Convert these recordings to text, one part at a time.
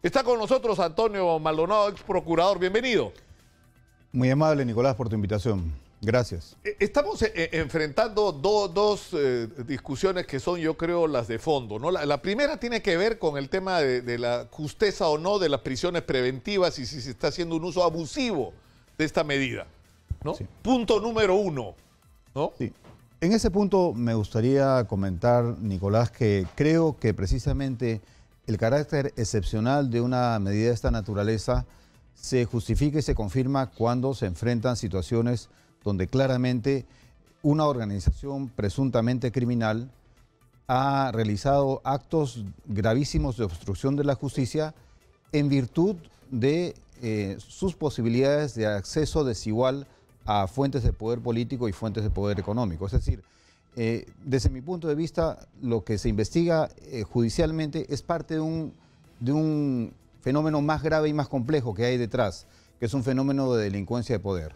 Está con nosotros Antonio Maldonado, ex procurador. Bienvenido. Muy amable, Nicolás, por tu invitación. Gracias. Estamos enfrentando dos discusiones que son, yo creo, las de fondo, ¿no? La primera tiene que ver con el tema de la justeza o no de las prisiones preventivas y si se está haciendo un uso abusivo de esta medida, ¿no? Sí. Punto número uno, ¿no? Sí. En ese punto me gustaría comentar, Nicolás, que creo que precisamente el carácter excepcional de una medida de esta naturaleza se justifica y se confirma cuando se enfrentan situaciones donde claramente una organización presuntamente criminal ha realizado actos gravísimos de obstrucción de la justicia en virtud de sus posibilidades de acceso desigual a fuentes de poder político y fuentes de poder económico. Es decir, desde mi punto de vista, lo que se investiga judicialmente es parte de un fenómeno más grave y más complejo que hay detrás, que es un fenómeno de delincuencia de poder.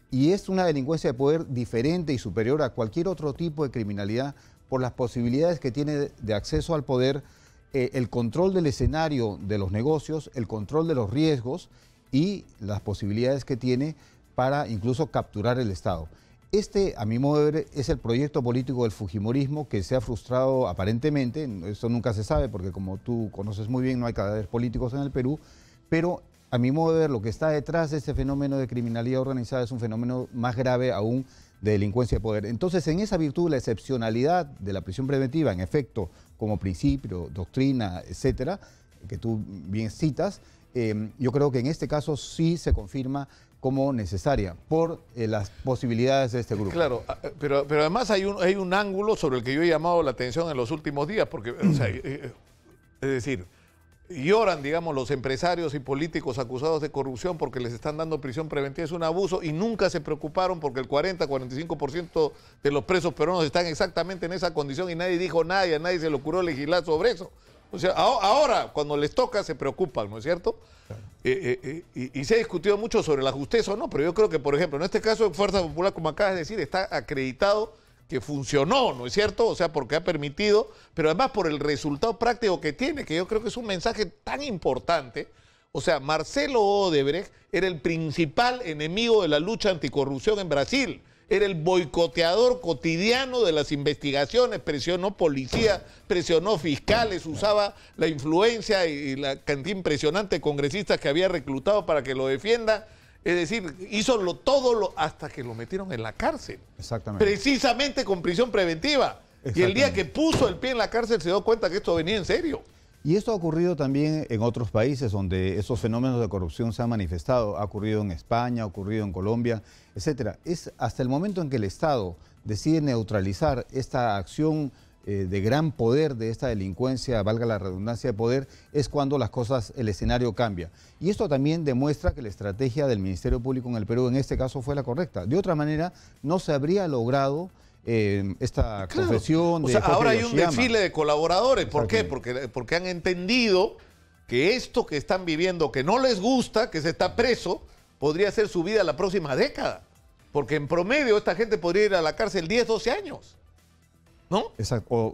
Y es una delincuencia de poder diferente y superior a cualquier otro tipo de criminalidad por las posibilidades que tiene de acceso al poder, el control del escenario de los negocios, el control de los riesgos y las posibilidades que tiene para incluso capturar el Estado. Este, a mi modo de ver, es el proyecto político del fujimorismo que se ha frustrado aparentemente. Esto nunca se sabe porque, como tú conoces muy bien, no hay cadáveres políticos en el Perú, pero a mi modo de ver, lo que está detrás de este fenómeno de criminalidad organizada es un fenómeno más grave aún de delincuencia de poder. Entonces, en esa virtud, la excepcionalidad de la prisión preventiva, en efecto, como principio, doctrina, etcétera, que tú bien citas, yo creo que en este caso sí se confirma como necesaria por las posibilidades de este grupo. Claro, pero además hay un ángulo sobre el que yo he llamado la atención en los últimos días, porque, o sea, es decir, lloran, digamos, los empresarios y políticos acusados de corrupción porque les están dando prisión preventiva, es un abuso, y nunca se preocuparon porque el 40-45% de los presos peruanos están exactamente en esa condición y nadie dijo nada y a nadie se le ocurrió legislar sobre eso. O sea, ahora, cuando les toca, se preocupan, ¿no es cierto? Claro. Y se ha discutido mucho sobre la justeza o no, pero yo creo que, por ejemplo, en este caso de Fuerza Popular, como acabas de decir, está acreditado que funcionó, ¿no es cierto? O sea, porque ha permitido, pero además por el resultado práctico que tiene, que yo creo que es un mensaje tan importante. O sea, Marcelo Odebrecht era el principal enemigo de la lucha anticorrupción en Brasil. Era el boicoteador cotidiano de las investigaciones, presionó policía, presionó fiscales, usaba la influencia y la cantidad impresionante de congresistas que había reclutado para que lo defiendan. Es decir, hizo todo hasta que lo metieron en la cárcel. Exactamente. Precisamente con prisión preventiva. Y el día que puso el pie en la cárcel se dio cuenta que esto venía en serio. Y esto ha ocurrido también en otros países donde esos fenómenos de corrupción se han manifestado. Ha ocurrido en España, ha ocurrido en Colombia, etcétera. Es hasta el momento en que el Estado decide neutralizar esta acción de gran poder de esta delincuencia, valga la redundancia de poder, es cuando las cosas, el escenario cambia. Y esto también demuestra que la estrategia del Ministerio Público en el Perú en este caso fue la correcta. De otra manera, no se habría logrado esta confesión de Jorge ahora hay un Yoshiyama. desfile de colaboradores. ¿Por qué? Porque han entendido que esto que están viviendo, que no les gusta, que se está preso, podría ser su vida la próxima década. Porque en promedio esta gente podría ir a la cárcel 10, 12 años. ¿No? Exacto.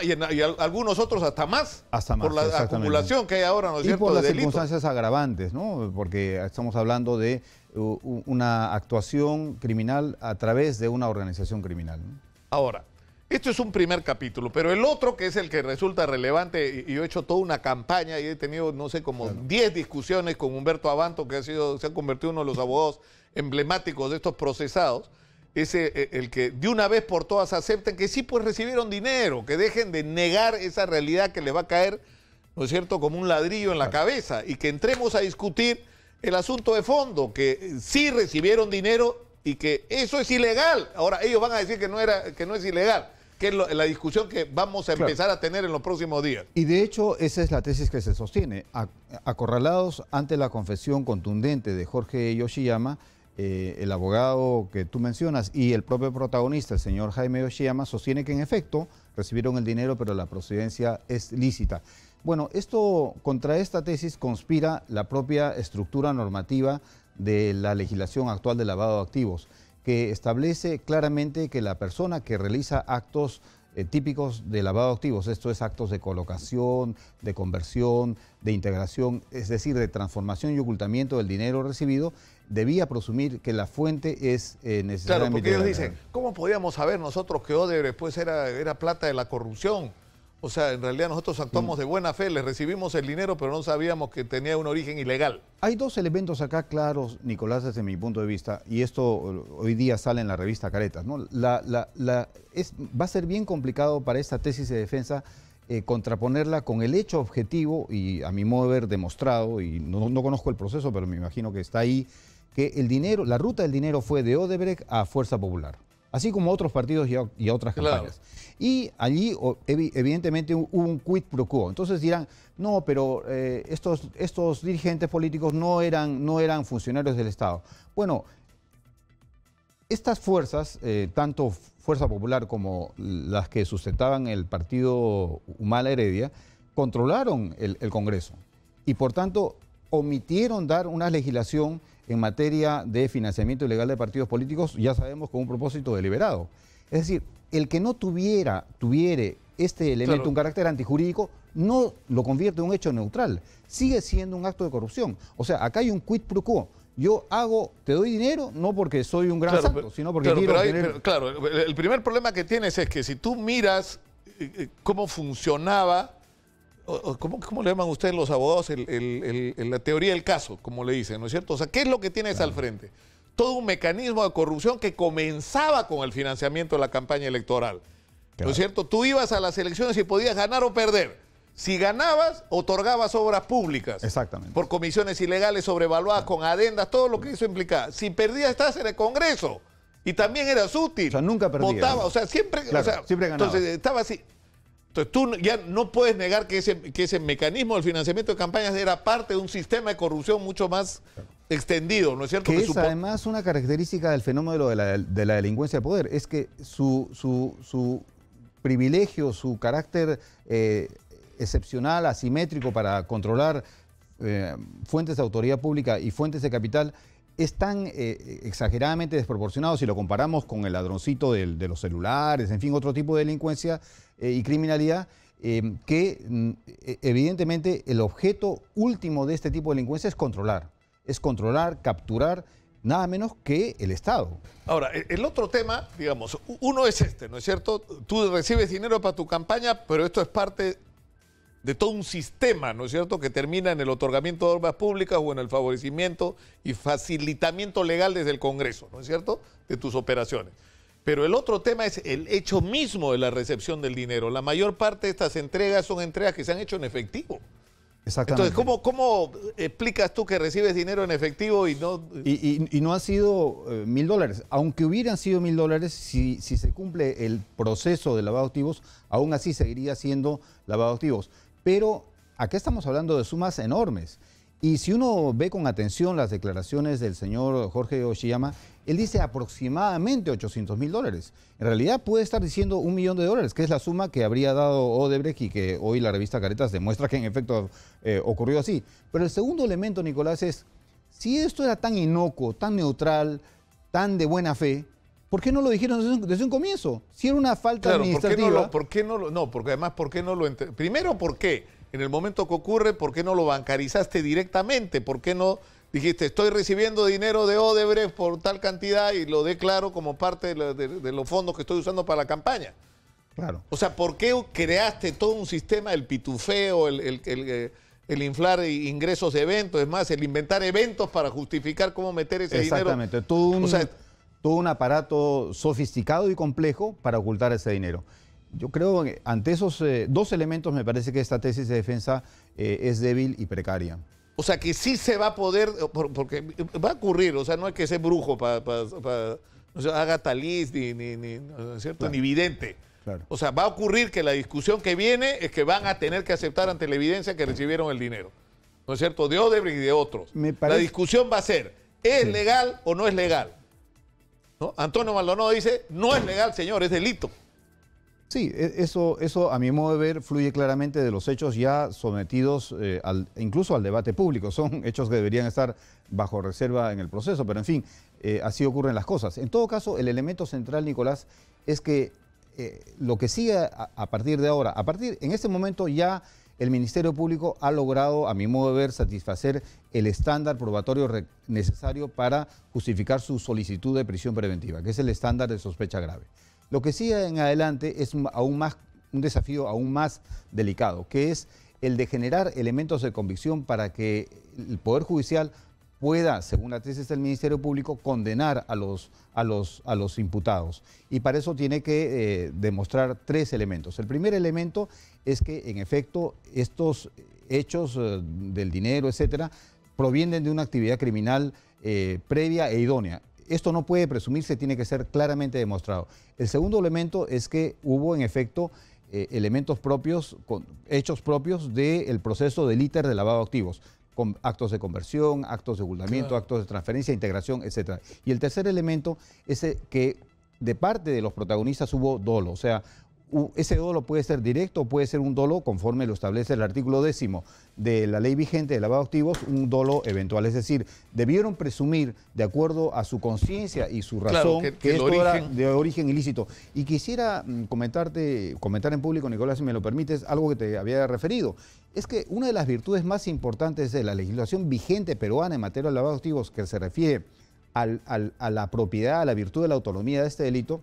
Y algunos otros hasta más. Hasta más, por la acumulación que hay ahora, ¿no es cierto? Y por las de delitos. circunstancias agravantes, ¿no? Porque estamos hablando de una actuación criminal a través de una organización criminal, ¿no? Ahora, esto es un primer capítulo, pero el otro, que es el que resulta relevante, y yo he hecho toda una campaña y he tenido, no sé, como 10 discusiones con Humberto Abanto, que se ha convertido en uno de los abogados emblemáticos de estos procesados, es el que de una vez por todas acepten que sí, pues recibieron dinero, que dejen de negar esa realidad que les va a caer, ¿no es cierto?, como un ladrillo en la cabeza, y que entremos a discutir el asunto de fondo, que sí recibieron dinero y que eso es ilegal. Ahora, ellos van a decir que no es ilegal, que es la discusión que vamos a empezar a tener en los próximos días. Y de hecho, esa es la tesis que se sostiene. Acorralados ante la confesión contundente de Jorge Yoshiyama, el abogado que tú mencionas y el propio protagonista, el señor Jaime Yoshiyama, sostiene que en efecto recibieron el dinero, pero la procedencia es lícita. Bueno, contra esta tesis conspira la propia estructura normativa de la legislación actual de lavado de activos, que establece claramente que la persona que realiza actos típicos de lavado de activos, esto es actos de colocación, de conversión, de integración, es decir, de transformación y ocultamiento del dinero recibido, debía presumir que la fuente es necesariamente... Claro, porque ellos dicen, ¿cómo podíamos saber nosotros que Odebrecht pues era plata de la corrupción? O sea, en realidad nosotros actuamos de buena fe, les recibimos el dinero, pero no sabíamos que tenía un origen ilegal. Hay dos elementos acá claros, Nicolás, desde mi punto de vista, y esto hoy día sale en la revista Caretas, ¿no? Va a ser bien complicado para esta tesis de defensa contraponerla con el hecho objetivo, y a mi modo de ver demostrado, y no conozco el proceso, pero me imagino que está ahí, que el dinero, la ruta del dinero fue de Odebrecht a Fuerza Popular, así como a otros partidos y a otras campañas. Y allí, evidentemente, hubo un quid pro quo. Entonces dirán, no, pero estos dirigentes políticos no eran funcionarios del Estado. Bueno, estas fuerzas, tanto Fuerza Popular como las que sustentaban el partido Humala Heredia, controlaron el Congreso y, por tanto, omitieron dar una legislación en materia de financiamiento ilegal de partidos políticos, ya sabemos, con un propósito deliberado. Es decir, el que no tuviera este elemento, claro, un carácter antijurídico, no lo convierte en un hecho neutral. Sigue siendo un acto de corrupción. O sea, acá hay un quid pro quo. Yo te doy dinero no porque soy un gran santo, sino porque quiero tener... Claro, el primer problema que tienes es que si tú miras cómo funcionaba, ¿cómo le llaman ustedes los abogados? La teoría del caso, como le dicen, ¿no es cierto? O sea, ¿qué es lo que tienes al frente? Todo un mecanismo de corrupción que comenzaba con el financiamiento de la campaña electoral. Claro. ¿No es cierto? Tú ibas a las elecciones y podías ganar o perder. Si ganabas, otorgabas obras públicas. Exactamente. Por comisiones ilegales sobrevaluadas, con adendas, todo lo que eso implicaba. Si perdías, estabas en el Congreso. Y también eras útil. O sea, nunca perdías. Votaba, o sea, siempre, claro, o sea, siempre ganabas. Entonces, estaba así. Entonces, tú ya no puedes negar que ese mecanismo del financiamiento de campañas era parte de un sistema de corrupción mucho más extendido, ¿no es cierto? Que es además una característica del fenómeno de la delincuencia de poder, es que su privilegio, su carácter excepcional, asimétrico para controlar fuentes de autoridad pública y fuentes de capital es tan exageradamente desproporcionado si lo comparamos con el ladroncito de los celulares, en fin, otro tipo de delincuencia y criminalidad, que evidentemente el objeto último de este tipo de delincuencia es controlar, capturar, nada menos que el Estado. Ahora, el otro tema, digamos, uno es ¿no es cierto? Tú recibes dinero para tu campaña, pero esto es parte de todo un sistema, ¿no es cierto?, que termina en el otorgamiento de obras públicas o en el favorecimiento y facilitamiento legal desde el Congreso, ¿no es cierto?, de tus operaciones. Pero el otro tema es el hecho mismo de la recepción del dinero. La mayor parte de estas entregas son entregas que se han hecho en efectivo. Exactamente. Entonces, ¿cómo explicas tú que recibes dinero en efectivo y no...? Y no ha sido $1.000. Aunque hubieran sido $1.000, si se cumple el proceso de lavado de activos, aún así seguiría siendo lavado de activos. Pero acá estamos hablando de sumas enormes. Y si uno ve con atención las declaraciones del señor Jorge Oshiyama, él dice aproximadamente $800.000. En realidad puede estar diciendo $1 millón, que es la suma que habría dado Odebrecht y que hoy la revista Caretas demuestra que en efecto ocurrió así. Pero el segundo elemento, Nicolás, es si esto era tan inocuo, tan neutral, tan de buena fe, ¿por qué no lo dijeron desde un comienzo? Si era una falta administrativa... porque además, ¿por qué no lo... Primero, ¿por qué? En el momento que ocurre, ¿por qué no lo bancarizaste directamente? ¿Por qué no dijiste, estoy recibiendo dinero de Odebrecht por tal cantidad y lo declaro como parte de los fondos que estoy usando para la campaña? Claro. O sea, ¿por qué creaste todo un sistema, el pitufeo, el inflar ingresos de eventos, es más, el inventar eventos para justificar cómo meter ese dinero? Exactamente, todo un aparato sofisticado y complejo para ocultar ese dinero. Yo creo que ante esos dos elementos me parece que esta tesis de defensa es débil y precaria. O sea que sí se va a poder, porque va a ocurrir, o sea, no hay que ser brujo para no sé, haga taliz ¿no es cierto? Claro. Ni vidente. Claro. O sea, va a ocurrir que la discusión que viene es que van a tener que aceptar ante la evidencia que recibieron el dinero, ¿no es cierto? De Odebrecht y de otros. La discusión va a ser, ¿es legal o no es legal? ¿No? Antonio Maldonado dice, no es legal, señor, es delito. Sí, eso a mi modo de ver fluye claramente de los hechos ya sometidos incluso al debate público. Son hechos que deberían estar bajo reserva en el proceso, pero en fin, así ocurren las cosas. En todo caso, el elemento central, Nicolás, es que lo que sigue a partir de ahora, en este momento ya el Ministerio Público ha logrado, a mi modo de ver, satisfacer el estándar probatorio necesario para justificar su solicitud de prisión preventiva, que es el estándar de sospecha grave. Lo que sigue en adelante es un desafío aún más delicado, que es el de generar elementos de convicción para que el Poder Judicial pueda, según la tesis del Ministerio Público, condenar a los imputados. Y para eso tiene que demostrar 3 elementos. El primer elemento es que, en efecto, estos hechos del dinero, etcétera, provienen de una actividad criminal previa e idónea. Esto no puede presumirse, tiene que ser claramente demostrado. El segundo elemento es que hubo, en efecto, elementos propios, hechos propios del proceso del ITER de lavado de activos, con actos de conversión, actos de ocultamiento, claro, actos de transferencia, integración, etc. Y el tercer elemento es que de parte de los protagonistas hubo dolo, o sea, ese dolo puede ser directo o puede ser un dolo conforme lo establece el artículo 10º de la ley vigente de lavado de activos, un dolo eventual. Es decir, debieron presumir, de acuerdo a su conciencia y su razón, claro, que esto era de origen ilícito. Y quisiera comentar en público, Nicolás, si me lo permites, algo que te había referido. Es que una de las virtudes más importantes de la legislación vigente peruana en materia de lavado de activos, que se refiere a la propiedad, a la virtud de la autonomía de este delito,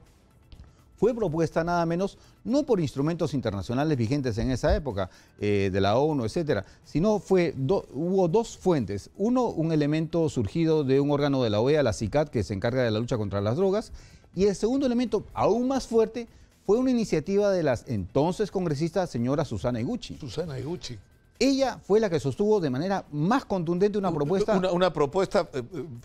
fue propuesta nada menos, no por instrumentos internacionales vigentes en esa época, de la ONU, etcétera, sino hubo 2 fuentes. Uno, un elemento surgido de un órgano de la OEA, la CICAD, que se encarga de la lucha contra las drogas, y el segundo elemento, aún más fuerte, fue una iniciativa de las entonces congresistas señora Susana Higuchi. Susana Higuchi. Ella fue la que sostuvo de manera más contundente una propuesta... Una propuesta,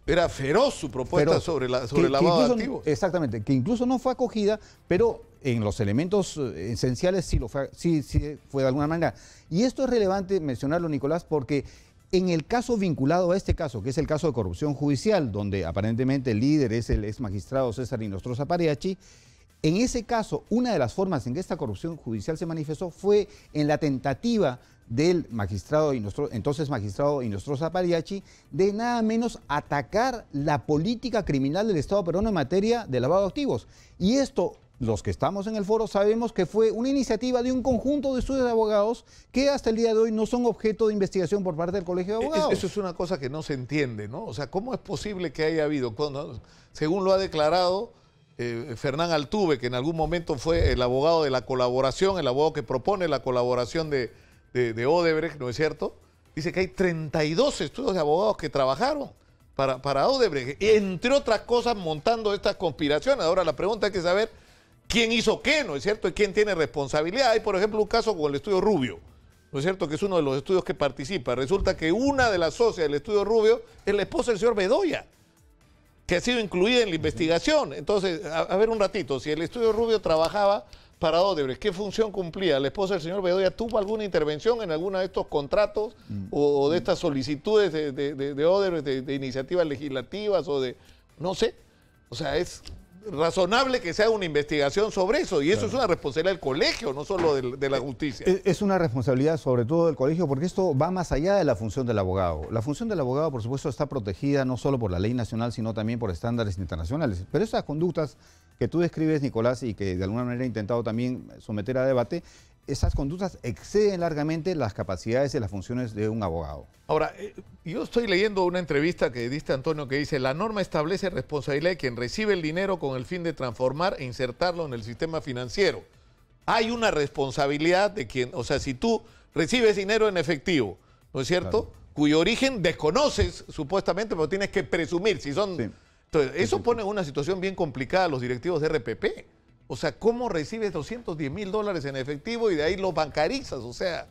era feroz su propuesta sobre el lavado de activos. Exactamente, que incluso no fue acogida, pero en los elementos esenciales sí fue de alguna manera. Y esto es relevante mencionarlo, Nicolás, porque en el caso vinculado a este caso, que es el caso de corrupción judicial, donde aparentemente el líder es el ex magistrado César Inostroza Pareachi, en ese caso, una de las formas en que esta corrupción judicial se manifestó fue en la tentativa del entonces magistrado Inostroza Pareachi, de nada menos atacar la política criminal del Estado peruano en materia de lavado de activos. Y esto, los que estamos en el foro sabemos que fue una iniciativa de un conjunto de estudios de abogados que hasta el día de hoy no son objeto de investigación por parte del Colegio de Abogados. Eso es una cosa que no se entiende, ¿no? O sea, ¿cómo es posible que haya habido, según lo ha declarado Fernán Altuve, que en algún momento fue el abogado de la colaboración, el abogado que propone la colaboración de Odebrecht, ¿no es cierto? Dice que hay 32 estudios de abogados que trabajaron para Odebrecht, entre otras cosas montando estas conspiraciones. Ahora la pregunta hay que saber quién hizo qué, ¿no es cierto? Y quién tiene responsabilidad. Hay, por ejemplo, un caso con el estudio Rubio, ¿no es cierto? Que es uno de los estudios que participa. Resulta que una de las socias del estudio Rubio es la esposa del señor Bedoya, que ha sido incluida en la investigación. Entonces, a ver un ratito, si el estudio Rubio trabajaba para Odebrecht, ¿qué función cumplía? ¿La esposa del señor Bedoya tuvo alguna intervención en alguno de estos contratos o de estas solicitudes de Odebrecht, de iniciativas legislativas o de, no sé? O sea, es razonable que se haga una investigación sobre eso, y eso claro, es una responsabilidad del colegio, no solo de la justicia. Es una responsabilidad sobre todo del colegio, porque esto va más allá de la función del abogado. La función del abogado, por supuesto, está protegida no solo por la ley nacional, sino también por estándares internacionales. Pero esas conductas que tú describes, Nicolás, y que de alguna manera he intentado también someter a debate, esas conductas exceden largamente las capacidades y las funciones de un abogado. Ahora, yo estoy leyendo una entrevista que diste, Antonio, que dice: la norma establece responsabilidad de quien recibe el dinero con el fin de transformar e insertarlo en el sistema financiero. Hay una responsabilidad de quien, o sea, si tú recibes dinero en efectivo, ¿no es cierto? Claro. Cuyo origen desconoces supuestamente, pero tienes que presumir si son... Sí. Entonces, eso pone en una situación bien complicada a los directivos de RPP. O sea, ¿cómo recibes $210.000 en efectivo y de ahí lo bancarizas? O sea,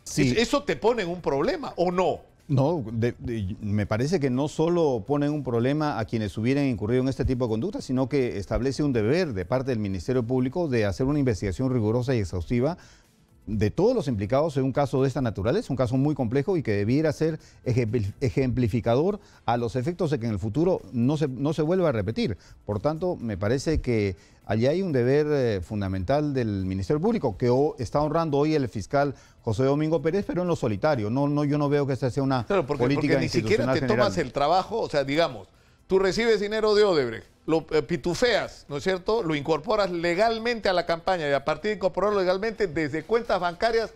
sí, ¿eso te pone en un problema o no? No, me parece que no solo ponen un problema a quienes hubieran incurrido en este tipo de conducta, sino que establece un deber de parte del Ministerio Público de hacer una investigación rigurosa y exhaustiva de todos los implicados en un caso de esta naturaleza, un caso muy complejo y que debiera ser ejemplificador a los efectos de que en el futuro no se vuelva a repetir. Por tanto, me parece que allí hay un deber fundamental del Ministerio Público, que está honrando hoy el fiscal José Domingo Pérez, pero en lo solitario. Yo no veo que esta sea una política porque ni siquiera te tomas el trabajo, o sea, digamos, tú recibes dinero de Odebrecht, lo pitufeas, ¿no es cierto? Lo incorporas legalmente a la campaña y a partir de incorporarlo legalmente desde cuentas bancarias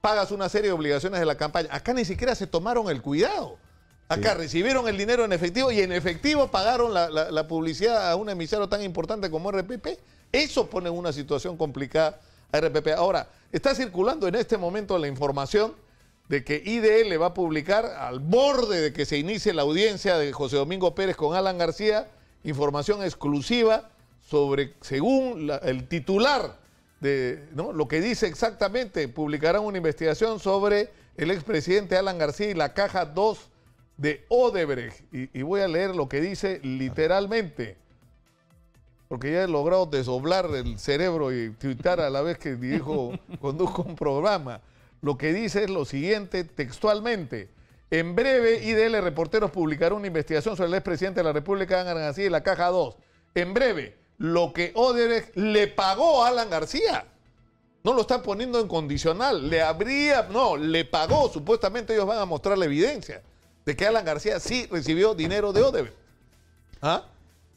pagas una serie de obligaciones de la campaña. Acá ni siquiera se tomaron el cuidado. Acá recibieron el dinero en efectivo y en efectivo pagaron la publicidad a un emisario tan importante como RPP. Eso pone en una situación complicada a RPP. Ahora, está circulando en este momento la información de que IDL va a publicar al borde de que se inicie la audiencia de José Domingo Pérez con Alan García, información exclusiva sobre, según el titular de lo que dice exactamente, publicarán una investigación sobre el expresidente Alan García y la caja 2 de Odebrecht. Y voy a leer lo que dice literalmente, porque ya he logrado desdoblar el cerebro y tuitar a la vez que conduzco un programa. Lo que dice es lo siguiente textualmente. En breve, IDL Reporteros publicará una investigación sobre el expresidente de la República, Alan García, y la caja 2. En breve, lo que Odebrecht le pagó a Alan García. No lo están poniendo en condicional. Le pagó. Supuestamente ellos van a mostrar la evidencia de que Alan García sí recibió dinero de Odebrecht. ¿Ah?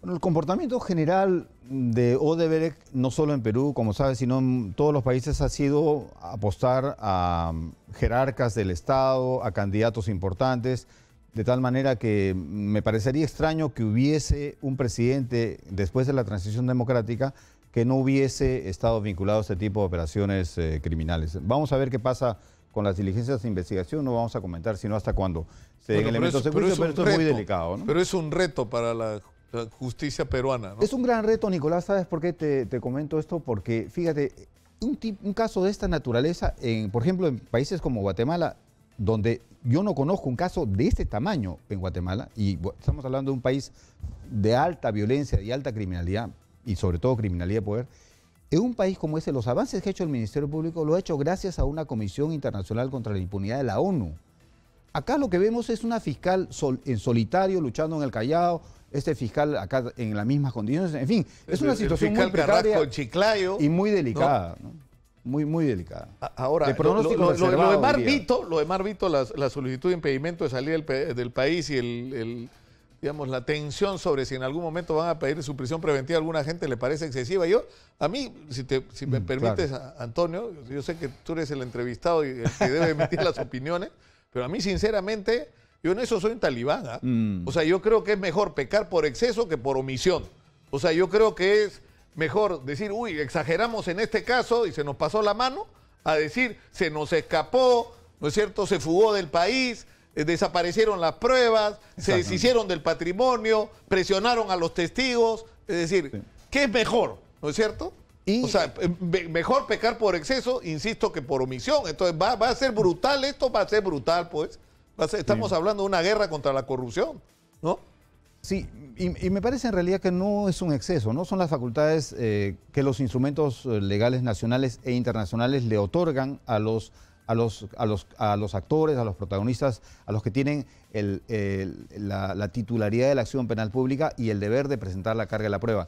Bueno, el comportamiento general de Odebrecht, no solo en Perú, como sabes, sino en todos los países, ha sido apostar a jerarcas del Estado, a candidatos importantes, de tal manera que me parecería extraño que hubiese un presidente, después de la transición democrática, que no hubiese estado vinculado a este tipo de operaciones criminales. Vamos a ver qué pasa con las diligencias de investigación, no vamos a comentar sino hasta cuando se den elementos de juicio, pero esto es muy delicado, ¿no? Pero es un reto para la justicia peruana, ¿no? Es un gran reto, Nicolás. ¿Sabes por qué te comento esto? Porque, fíjate, un caso de esta naturaleza, por ejemplo, en países como Guatemala, donde yo no conozco un caso de este tamaño en Guatemala, y estamos hablando de un país de alta violencia y alta criminalidad, y sobre todo criminalidad de poder, en un país como ese, los avances que ha hecho el Ministerio Público lo ha hecho gracias a una Comisión Internacional contra la Impunidad de la ONU. Acá lo que vemos es una fiscal en solitario luchando en el Callao, este fiscal acá en las mismas condiciones, en fin, es una situación muy precaria Chiclayo, y muy delicada, ¿no? Muy delicada. Ahora, lo de Marvito, la solicitud de impedimento de salir del país y digamos, la tensión sobre si en algún momento van a pedir su prisión preventiva a alguna gente le parece excesiva. A mí, si me permites, claro, Antonio, yo sé que tú eres el entrevistado y el que debe emitir las opiniones, pero a mí, sinceramente, yo en eso soy un talibán, ¿ah? O sea, yo creo que es mejor pecar por exceso que por omisión. O sea, yo creo que es mejor decir, uy, exageramos en este caso y se nos pasó la mano, a decir, se nos escapó, ¿no es cierto?, se fugó del país, desaparecieron las pruebas, se deshicieron del patrimonio, presionaron a los testigos. Es decir, ¿qué es mejor? ¿No es cierto? O sea, mejor pecar por exceso, insisto, que por omisión. Entonces, va a ser brutal esto, va a ser brutal, pues. Estamos hablando de una guerra contra la corrupción, ¿no? Sí, y me parece en realidad que no es un exceso, ¿no? Son las facultades que los instrumentos legales nacionales e internacionales le otorgan a los actores, a los protagonistas, a los que tienen la titularidad de la acción penal pública y el deber de presentar la carga de la prueba.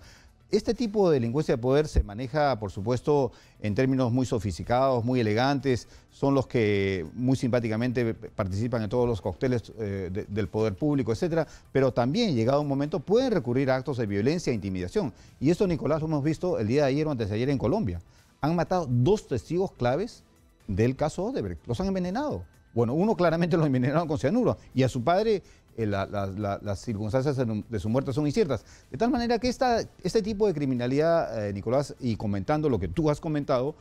Este tipo de delincuencia de poder se maneja, por supuesto, en términos muy sofisticados, muy elegantes. Son los que muy simpáticamente participan en todos los cócteles del poder público, etcétera. Pero también, llegado un momento, pueden recurrir a actos de violencia e intimidación. Y esto, Nicolás, lo hemos visto el día de ayer o antes de ayer en Colombia. Han matado 2 testigos claves del caso Odebrecht. Los han envenenado. Bueno, uno claramente lo envenenaron con cianuro y a su padre las circunstancias de su muerte son inciertas. De tal manera que este tipo de criminalidad, Nicolás, y comentando lo que tú has comentado,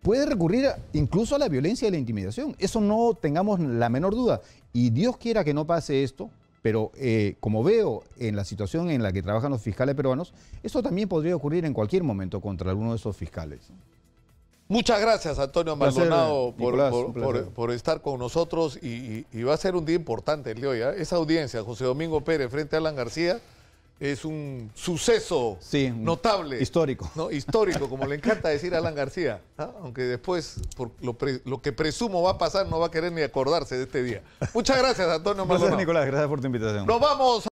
puede recurrir incluso a la violencia y la intimidación. Eso no tengamos la menor duda. Y Dios quiera que no pase esto, pero como veo en la situación en la que trabajan los fiscales peruanos, esto también podría ocurrir en cualquier momento contra alguno de esos fiscales. Muchas gracias, Antonio Maldonado, por estar con nosotros y va a ser un día importante el de hoy, ¿eh? Esa audiencia, José Domingo Pérez frente a Alan García, es un suceso notable. Histórico. ¿No? Histórico, como le encanta decir a Alan García, ¿eh? Aunque después, por lo que presumo va a pasar, no va a querer ni acordarse de este día. Muchas gracias, Antonio Maldonado. Gracias, Nicolás, gracias por tu invitación. Nos vamos.